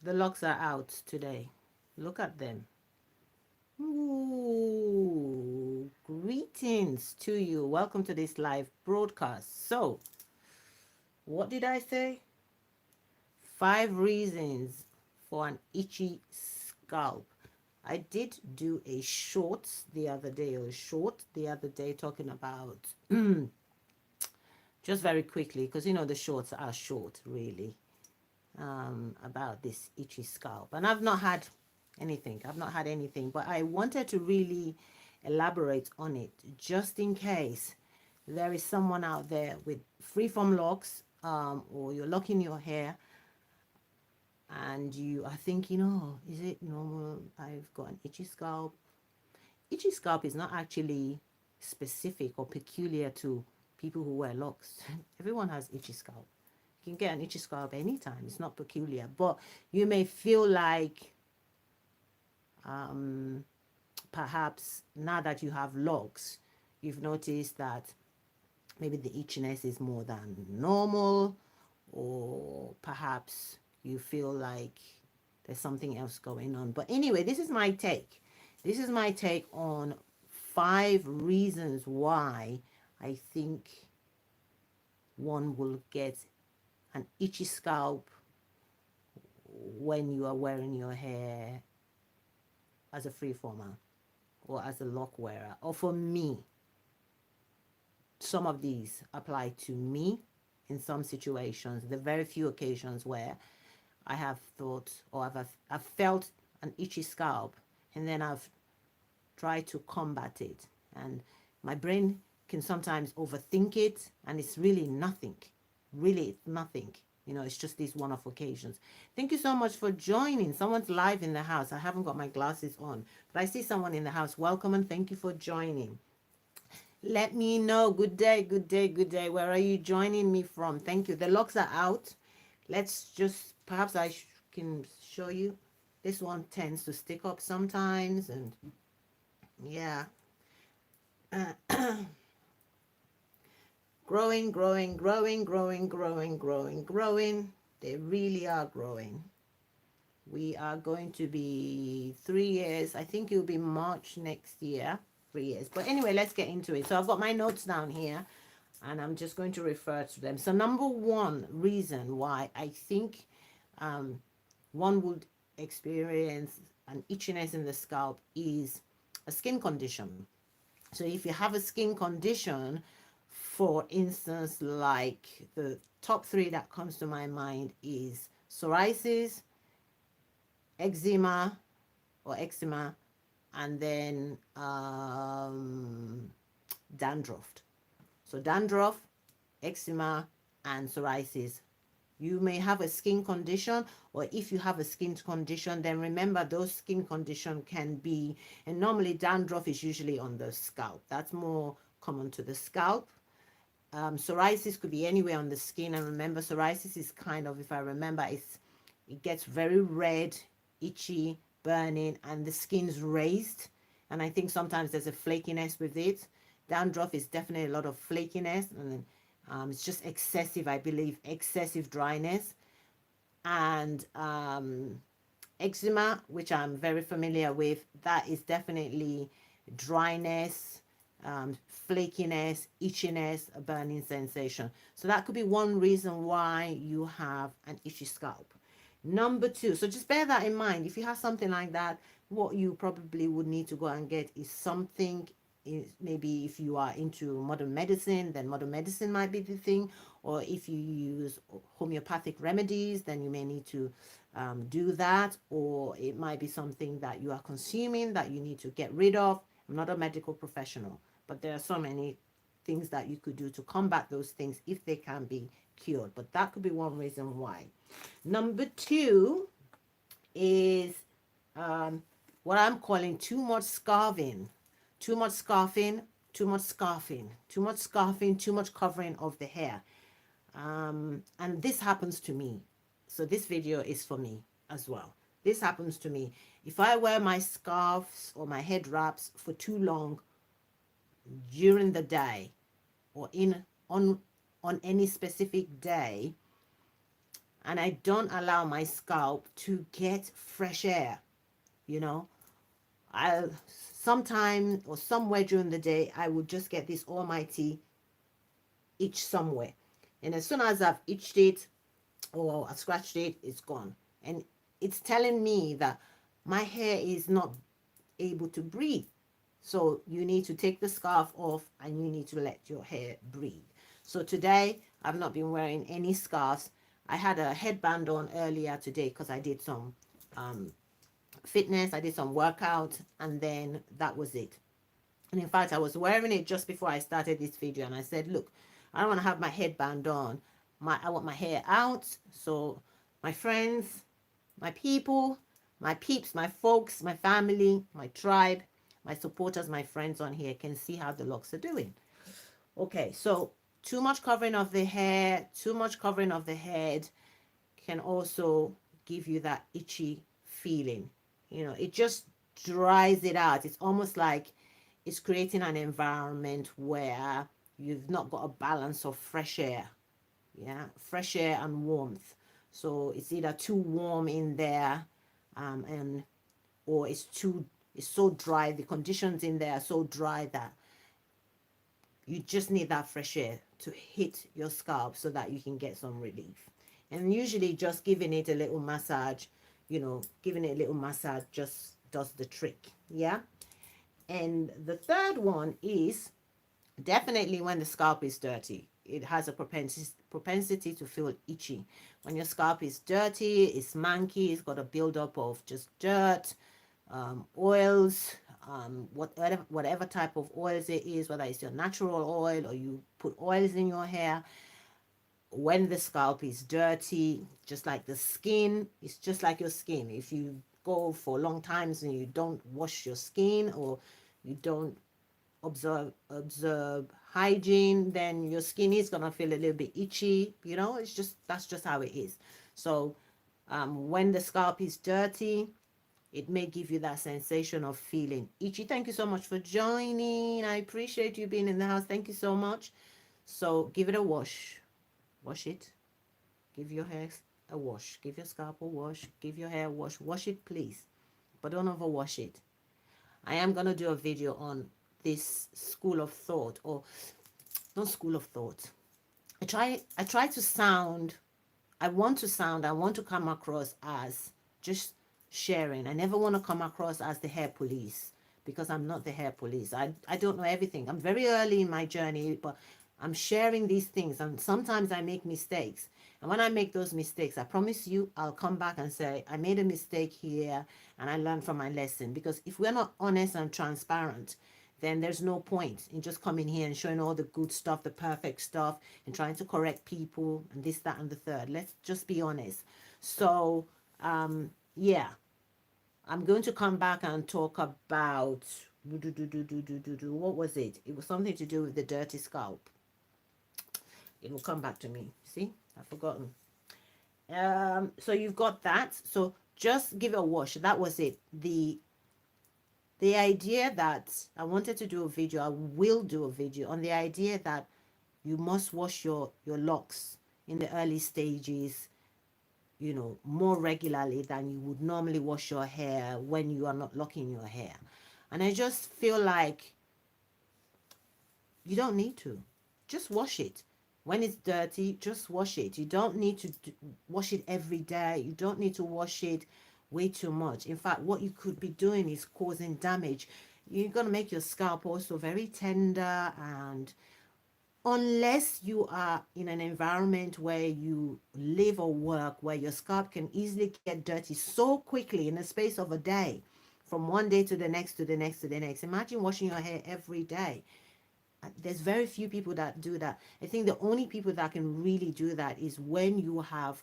The locks are out today. Look at them. Ooh, greetings to you. Welcome to this live broadcast. So, what did I say? 5 reasons for an itchy scalp. I did do a short the other day, talking about just very quickly, because the shorts are short, really, about this itchy scalp. And I've not had anything, but I wanted to really elaborate on it just in case there is someone out there with freeform locks, or you're locking your hair and you are thinking, oh, is it normal? I've got an itchy scalp. Itchy scalp is not actually specific or peculiar to people who wear locks. Everyone has itchy scalp. You can get an itchy scalp anytime. It's not peculiar, but you may feel like perhaps now that you have locks, you've noticed that maybe the itchiness is more than normal, or perhaps you feel like there's something else going on. But anyway, this is my take. This is my take on 5 reasons why I think one will get an itchy scalp when you are wearing your hair as a freeformer or as a lock wearer. Or for me, some of these apply to me in some situations. The very few occasions where I have thought, or I've felt an itchy scalp, and then I've tried to combat it. And my brain can sometimes overthink it, and it's really nothing. Really, it's nothing. It's just these one-off occasions. Thank you so much for joining. Someone's live in the house. I haven't got my glasses on, but I see someone in the house. Welcome and thank you for joining. Let me know. Good day, good day, good day. Where are you joining me from? Thank you. The locks are out. Let's just, perhaps I can show you. This one tends to stick up sometimes, and yeah. Growing, growing, growing, growing, growing, growing, growing. They really are growing. We are going to be 3 years. I think it will be March next year. 3 years. But anyway, let's get into it. So I've got my notes down here, and I'm just going to refer to them. So number one reason why I think one would experience an itchiness in the scalp is a skin condition. So if you have a skin condition, for instance, like the top 3 that comes to my mind is psoriasis, eczema or eczema, and then dandruff. So dandruff, eczema, and psoriasis. You may have a skin condition, or if you have a skin condition, then remember those skin condition can be, and normally dandruff is usually on the scalp. That's more common to the scalp. Psoriasis could be anywhere on the skin, and remember, psoriasis is kind of, if I remember, it gets very red, itchy, burning, and the skin's raised. And I think sometimes there's a flakiness with it. Dandruff is definitely a lot of flakiness, and it's just excessive, I believe, excessive dryness. And eczema, which I'm very familiar with, that is definitely dryness, flakiness, itchiness, a burning sensation. So that could be one reason why you have an itchy scalp. Number 2, so just bear that in mind. If you have something like that, what you probably would need to go and get is something. Maybe if you are into modern medicine, then modern medicine might be the thing. Or if you use homeopathic remedies, then you may need to do that. Or it might be something that you are consuming that you need to get rid of. I'm not a medical professional, but there are so many things that you could do to combat those things if they can be cured. But that could be one reason why. Number 2 is what I'm calling too much scarfing. Too much scarfing, too much scarfing, too much scarfing, too much covering of the hair. And this happens to me. So this video is for me as well. This happens to me. If I wear my scarves or my head wraps for too long during the day, or on any specific day, and I don't allow my scalp to get fresh air, you know. I'll sometime or somewhere during the day, I would just get this almighty itch somewhere. And as soon as I've itched it or I've scratched it, it's gone. And it's telling me that my hair is not able to breathe. So you need to take the scarf off and you need to let your hair breathe. So today I've not been wearing any scarves. I had a headband on earlier today because I did some fitness, I did some workout, and then that was it. And in fact, I was wearing it just before I started this video, and I said, look, I don't want to have my headband on. I want my hair out. So my friends, my people, my peeps, my folks, my family, my tribe, my supporters, my friends on here can see how the locks are doing. Okay, so too much covering of the hair, too much covering of the head can also give you that itchy feeling. You know, it just dries it out. It's almost like it's creating an environment where you've not got a balance of fresh air. Yeah, fresh air and warmth. So it's either too warm in there, and or it's so dry. The conditions in there are so dry that you just need that fresh air to hit your scalp so that you can get some relief. And usually just giving it a little massage, giving it a little massage just does the trick. Yeah. And the third one is definitely when the scalp is dirty. It has a propensity to feel itchy. When your scalp is dirty, it's manky, it's got a buildup of just dirt, oils, whatever type of oils it is, whether it's your natural oil or you put oils in your hair. When the scalp is dirty, just like the skin, it's just like your skin. If you go for long times and you don't wash your skin or you don't observe hygiene, then your skin is gonna feel a little bit itchy. That's just how it is. So when the scalp is dirty, it may give you that sensation of feeling itchy. Thank you so much for joining. I appreciate you being in the house. Thank you so much. So give it a wash. Wash it. Give your hair a wash. Give your scalp a wash. Give your hair a wash. Wash it, please. But don't overwash it. I am going to do a video on this school of thought, or not school of thought. I want to come across as just sharing. I never want to come across as the hair police, because I'm not the hair police. I don't know everything. I'm very early in my journey, but I'm sharing these things, and sometimes I make mistakes. And when I make those mistakes, I promise you, I'll come back and say, I made a mistake here and I learned from my lesson. Because if we're not honest and transparent, then there's no point in just coming here and showing all the good stuff, the perfect stuff, and trying to correct people and this, that, and the third. Let's just be honest. So, yeah, I'm going to come back and talk about, what was it? It was something to do with the dirty scalp. It will come back to me. See, I've forgotten. So you've got that. So just give it a wash. That was it. The idea that I wanted to do a video, I will do a video on the idea that you must wash your locks in the early stages, more regularly than you would normally wash your hair when you are not locking your hair. And I just feel like you don't need to. Just wash it. When it's dirty, just wash it. You don't need to wash it every day. You don't need to wash it way too much. In fact, what you could be doing is causing damage. You're going to make your scalp also very tender, and unless you are in an environment where you live or work, where your scalp can easily get dirty so quickly in the space of a day, from one day to the next, to the next, to the next. Imagine washing your hair every day. There's very few people that do that. I think the only people that can really do that is when you have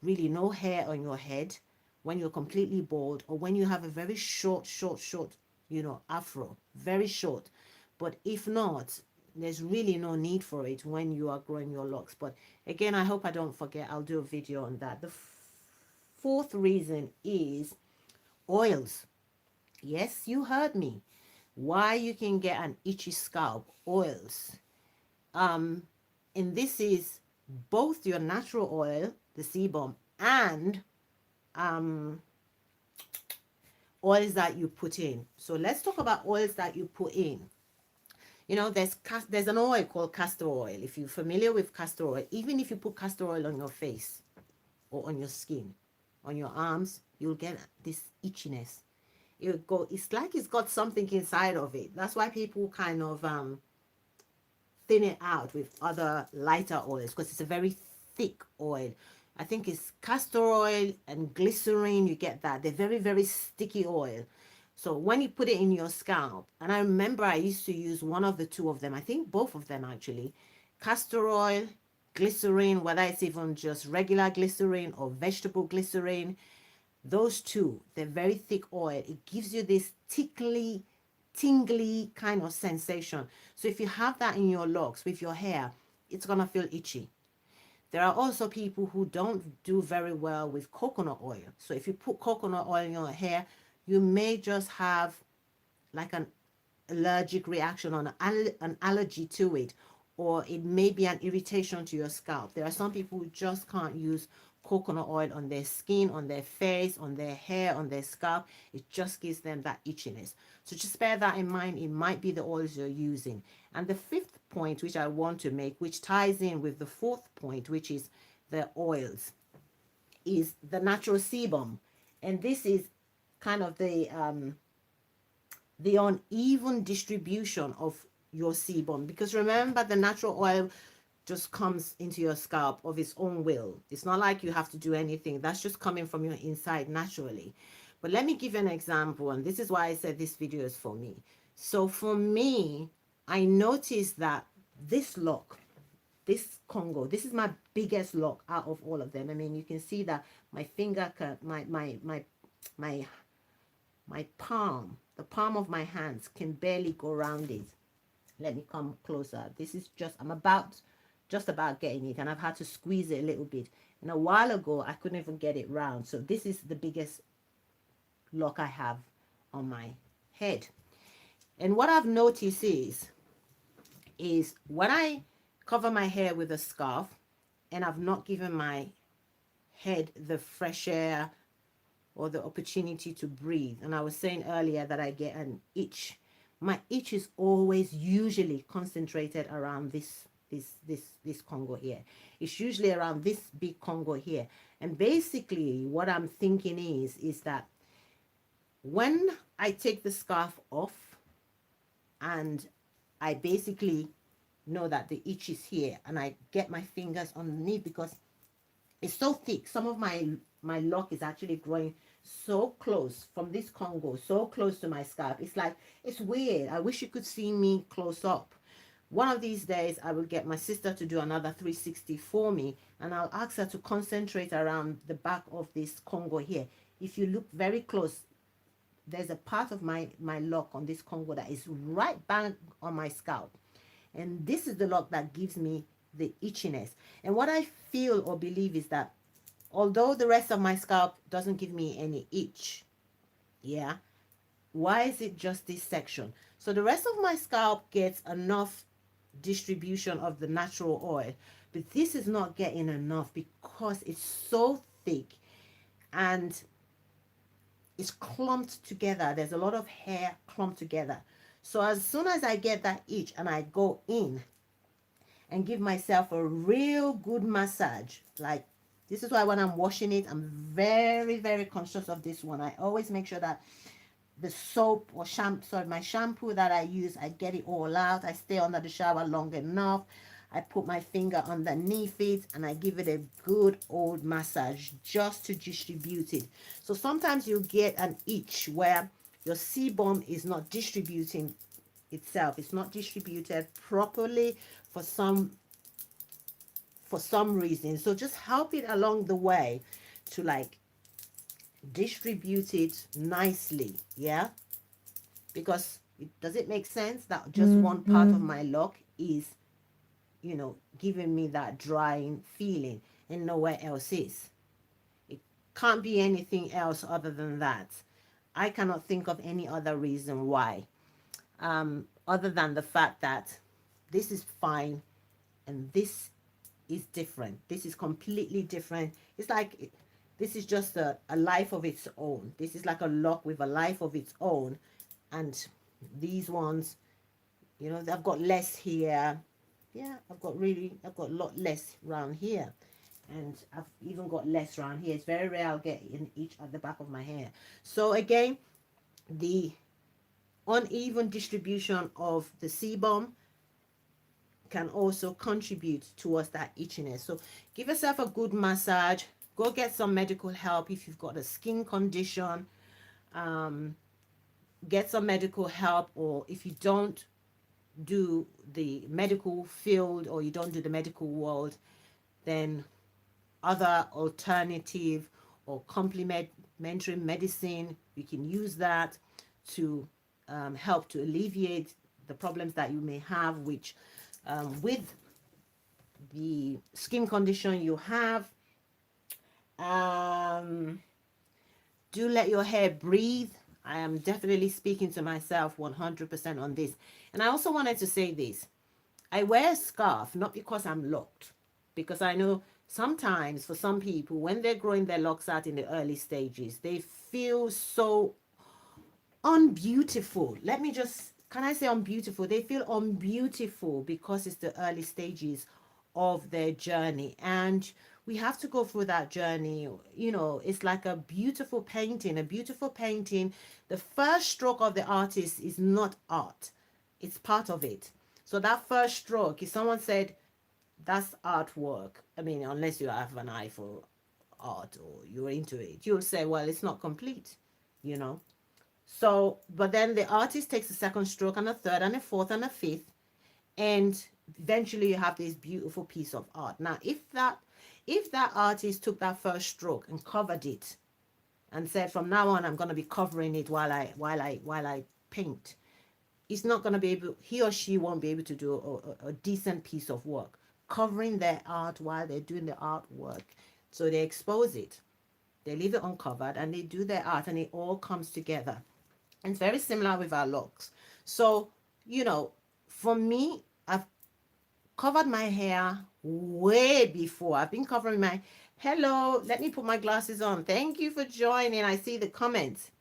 really no hair on your head, when you're completely bald, or when you have a very short, afro, very short. But if not, there's really no need for it when you are growing your locks. But again, I hope I don't forget. I'll do a video on that. The fourth reason is oils. Yes, you heard me. Why you can get an itchy scalp, oils. And this is both your natural oil, the sebum, and oils that you put in. So let's talk about oils that you put in. You know, there's an oil called castor oil. If you're familiar with castor oil, even if you put castor oil on your face or on your skin, on your arms, you'll get this itchiness. It's like it's got something inside of it. That's why people kind of thin it out with other lighter oils, because it's a very thick oil. I think it's castor oil and glycerin. You get that. They're very, very sticky oil. So when you put it in your scalp, and I remember I used to use one of the two of them, I think both of them actually, castor oil, glycerin, whether it's even just regular glycerin or vegetable glycerin, those two, they're very thick oil. It gives you this tickly, tingly kind of sensation. So if you have that in your locks with your hair, it's gonna feel itchy. There are also people who don't do very well with coconut oil. So if you put coconut oil in your hair, you may just have like an allergic reaction or an allergy to it, or it may be an irritation to your scalp. There are some people who just can't use coconut oil on their skin, on their face, on their hair, on their scalp. It just gives them that itchiness. So just bear that in mind. It might be the oils you're using. And the fifth point, which I want to make, which ties in with the fourth point, which is the oils, is the natural sebum. And this is kind of the uneven distribution of your sebum, because remember, the natural oil just comes into your scalp of its own will. It's not like you have to do anything. That's just coming from your inside naturally. But let me give you an example, and this is why I said this video is for me. So for me, I noticed that this lock, this Congo, this is my biggest lock out of all of them. I mean, you can see that my finger, my palm, the palm of my hands can barely go around it. Let me come closer. This is just, I'm just about getting it, and I've had to squeeze it a little bit. And a while ago, I couldn't even get it round. So this is the biggest lock I have on my head. And what I've noticed is when I cover my hair with a scarf and I've not given my head the fresh air or the opportunity to breathe, and I was saying earlier that I get an itch, my itch is always usually concentrated around this Congo here. It's usually around this big Congo here. And basically what I'm thinking is that when I take the scarf off and I basically know that the itch is here, and I get my fingers underneath, because it's so thick. Some of my lock is actually growing so close from this Congo, so close to my scalp. It's like, it's weird. I wish you could see me close up. One of these days, I will get my sister to do another 360 for me, and I'll ask her to concentrate around the back of this Congo here. If you look very close, there's a part of my lock on this Congo that is right back on my scalp. And this is the lock that gives me the itchiness. And what I feel or believe is that although the rest of my scalp doesn't give me any itch, yeah, why is it just this section? So the rest of my scalp gets enough distribution of the natural oil, but this is not getting enough because it's so thick and it's clumped together. There's a lot of hair clumped together. So as soon as I get that itch and I go in and give myself a real good massage, like, this is why when I'm washing it, I'm very, very conscious of this one. I always make sure that the soap or my shampoo that I use, I get it all out. I stay under the shower long enough. I put my finger underneath it and I give it a good old massage just to distribute it. So sometimes you get an itch where your sebum is not distributing itself. It's not distributed properly for some reason. So just help it along the way to like distribute it nicely, yeah, because does it make sense that just one part of my lock is, you know, giving me that drying feeling and nowhere else is? It can't be anything else other than that. I cannot think of any other reason why, other than the fact that this is fine and this is different. This is completely different. It's like this is just a life of its own. This is like a lock with a life of its own. And these ones, you know, I've got less here. Yeah, I've got a lot less around here. And I've even got less around here. It's very rare I'll get in each at the back of my hair. So again, the uneven distribution of the sebum can also contribute towards that itchiness. So give yourself a good massage. Go get some medical help if you've got a skin condition. Get some medical help, or if you don't do the medical field or you don't do the medical world, then other alternative or complementary medicine, we can use that to help to alleviate the problems that you may have, which with the skin condition you have. Do let your hair breathe. I am definitely speaking to myself 100% on this. And I also wanted to say this. I wear a scarf not because I'm locked, because I know sometimes for some people, when they're growing their locks out in the early stages, they feel so unbeautiful. Can I say unbeautiful? They feel unbeautiful because it's the early stages of their journey. And we have to go through that journey. You know, it's like a beautiful painting. A beautiful painting, the first stroke of the artist is not art. It's part of it. So that first stroke, if someone said, that's artwork, I mean, unless you have an eye for art or you're into it, you'll say, well, it's not complete, you know. So, but then the artist takes a second stroke and a third and a fourth and a fifth, and eventually you have this beautiful piece of art. Now, if that artist took that first stroke and covered it and said, from now on, I'm going to be covering it while I paint, he's not going to be able, he or she won't be able to do a decent piece of work, covering their art while they're doing the artwork. So they expose it, they leave it uncovered, and they do their art, and it all comes together. And it's very similar with our locks. So, you know, for me, I've covered my hair way before. I've been covering my... Hello, let me put my glasses on. Thank you for joining. I see the comments.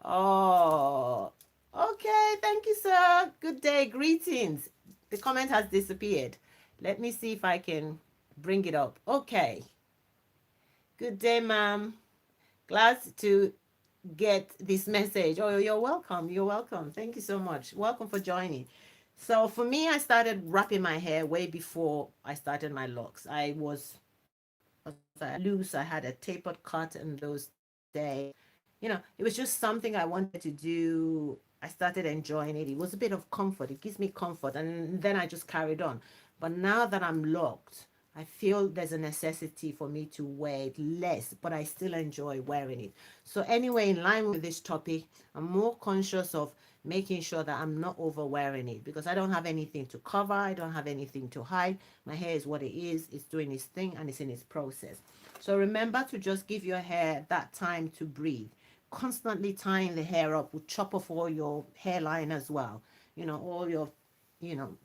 Oh, okay. Thank you, sir. Good day. Greetings. The comment has disappeared. Let me see if I can bring it up. Okay. Good day, ma'am. Glad to get this message. Oh, you're welcome. You're welcome. Thank you so much. Welcome for joining. So for me, I started wrapping my hair way before I started my locks. I was loose. I had a tapered cut in those days. You know, it was just something I wanted to do. I started enjoying it. It was a bit of comfort. It gives me comfort. And then I just carried on. But now that I'm locked, I feel there's a necessity for me to wear it less, but I still enjoy wearing it. So anyway, in line with this topic, I'm more conscious of making sure that I'm not over wearing it, because I don't have anything to cover. I don't have anything to hide. My hair is what it is. It's doing its thing and it's in its process. So remember to just give your hair that time to breathe. Constantly tying the hair up will chop off all your hairline as well. You know, all your, you know,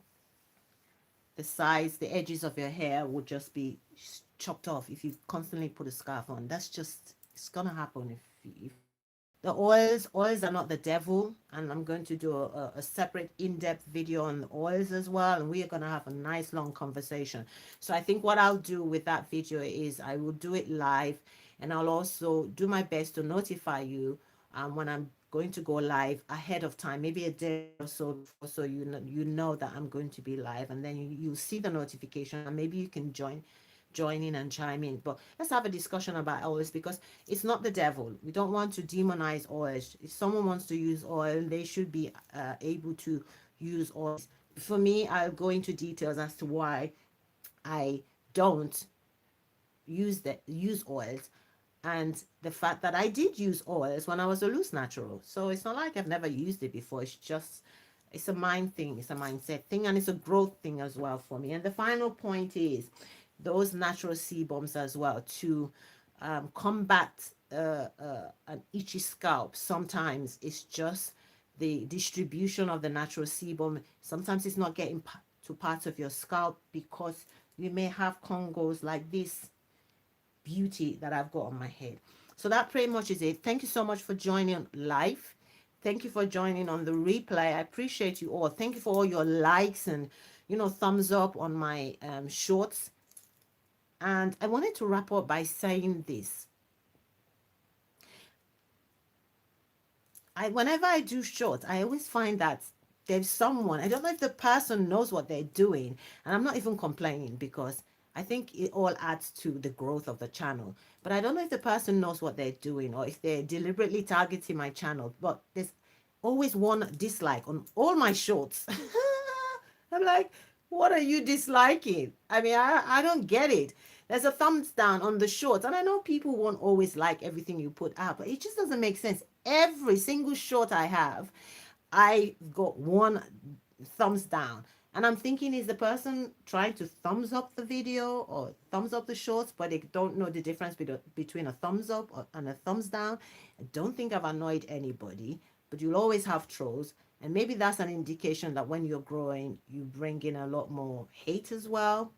the sides, the edges of your hair will just be chopped off if you constantly put a scarf on. That's just, it's gonna happen if the oils are not the devil, and I'm going to do a separate in-depth video on the oils as well, and we are going to have a nice long conversation. So I think what I'll do with that video is I will do it live, and I'll also do my best to notify you when I'm going to go live ahead of time, maybe a day or so before, so you know that I'm going to be live, and then you'll see the notification, and maybe you can join in and chime in. But let's have a discussion about oils, because it's not the devil. We don't want to demonize oils. If someone wants to use oil, they should be able to use oils. For me, I'll go into details as to why I don't use oils, and the fact that I did use oils when I was a loose natural. So it's not like I've never used it before. It's just, it's a mind thing, it's a mindset thing, and it's a growth thing as well for me. And the final point is those natural sebums as well, to combat an itchy scalp. Sometimes it's just the distribution of the natural sebum. Sometimes it's not getting to parts of your scalp because you may have congos like this beauty that I've got on my head. So that pretty much is it. Thank you so much for joining live. Thank you for joining on the replay. I appreciate you all. Thank you for all your likes and, thumbs up on my shorts. And I wanted to wrap up by saying this. Whenever I do shorts, I always find that there's someone, I don't know if the person knows what they're doing, and I'm not even complaining because I think it all adds to the growth of the channel. But I don't know if the person knows what they're doing or if they're deliberately targeting my channel. But there's always one dislike on all my shorts. I'm like, what are you disliking? I mean, I don't get it. There's a thumbs down on the shorts, and I know people won't always like everything you put out, but it just doesn't make sense. Every single short I have, I got one thumbs down. And I'm thinking, is the person trying to thumbs up the video or thumbs up the shorts, but they don't know the difference between a thumbs up and a thumbs down? I don't think I've annoyed anybody, but you'll always have trolls. And maybe that's an indication that when you're growing, you bring in a lot more hate as well.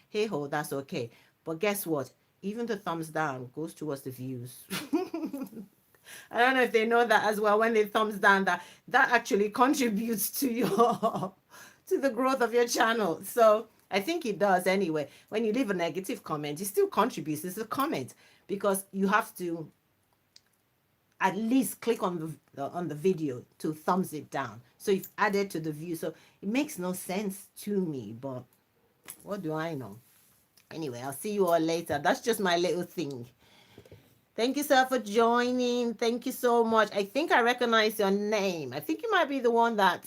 Hey ho, that's okay. But guess what? Even the thumbs down goes towards the views. I don't know if they know that as well. When they thumbs down, that actually contributes to your to the growth of your channel. So I think it does anyway. When you leave a negative comment, it still contributes. It's a comment because you have to at least click on the video to thumbs it down. So you've added to the view. So it makes no sense to me, but what do I know? Anyway, I'll see you all later. That's just my little thing. Thank you, sir, for joining. Thank you so much. I think I recognize your name. I think you might be the one that,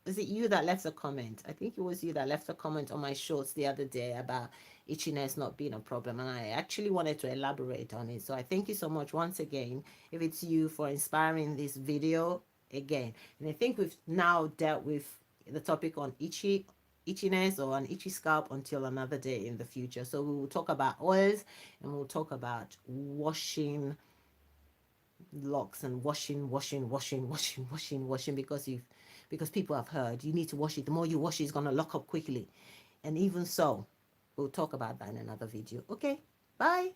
is it you that left a comment? I think it was you that left a comment on my shorts the other day about itchiness not being a problem. And I actually wanted to elaborate on it. So I thank you so much once again, if it's you, for inspiring this video again. And I think we've now dealt with the topic on itchiness or an itchy scalp until another day in the future. So we will talk about oils and we'll talk about washing locks and washing because people have heard you need to wash it. The more you wash it, it's going to lock up quickly. And even so, we'll talk about that in another video. Okay, bye.